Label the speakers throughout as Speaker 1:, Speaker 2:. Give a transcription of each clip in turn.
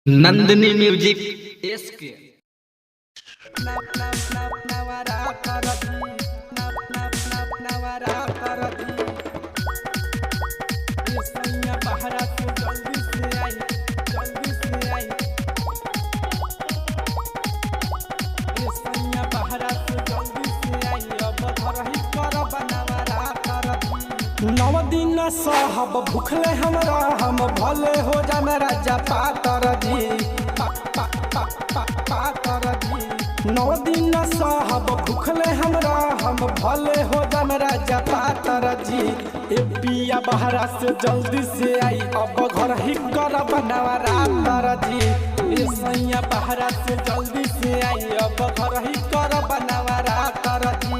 Speaker 1: Nandini music SK
Speaker 2: नव दिन साहब भूखले हमरा हम भले हो जामे राजा पातर जी पातर जी। नव दिन साहब भूखले हमरा हम भले हो जामे राजा पातर जी। ए पिया बहरा से जल्दी से आई अब घर ही कर बनवा रातर जी। ए सैया बहरा से जल्दी से आई अब घर ही कर बनवा रातर जी।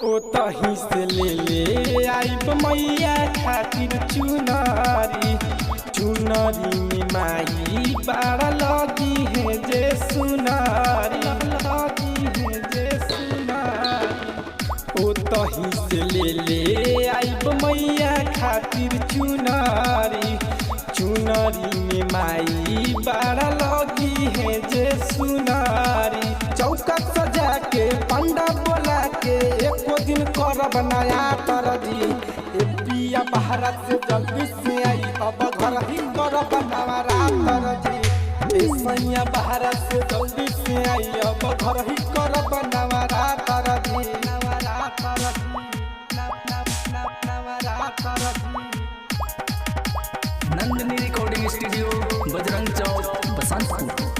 Speaker 2: ओ तही से ले आइब मैया खातिर चुनारी चुनारी में माई बाड़ा लगी है जे सुनारी लगी है जे सुनारी। ओ तही से ले आइब मैया खातिर चुनारी चुनारी में माई बाड़ा लगी है जे सुनारी। चौका सजा के पंडा बोला के एको दिन कर बनाया तर जी। ए पिया बहरा से जल्दी से आई अब घर ही कर बनावा रातर जी। ए सैया बहरा से जल्दी से आई अब घर ही कर बनावा रातर जी।
Speaker 1: Nandini recording studio Bajrang Chowk Basantpur.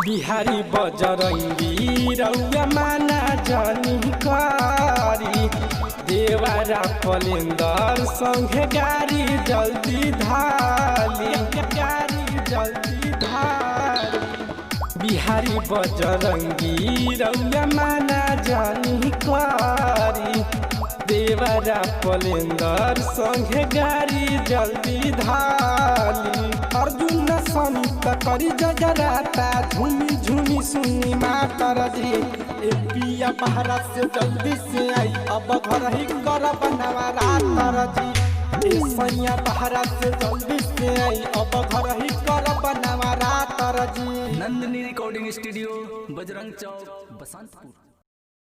Speaker 2: बिहारी बजरंगी रउआ माना जानी कारी देवारा पलेंदर संगे गाड़ी जल्दी धाली गाड़ी जल्दी धाली। बिहारी बजरंगी रउआ माना जानी कारी देवारा पलेंदर संगे गाड़ी जल्दी धाली। अर्जुन सनित करी जजराता झूमी झूमी सुनी मातर जी। ए पिया बहरा से जल्दी से आई अब घर ही कर बनवा रातर जी। ए सैया बहरा से जल्दी से आई अब घर ही कर बनवा रातर जी।
Speaker 1: Nandini recording studio Bajrang Chowk Basantpur.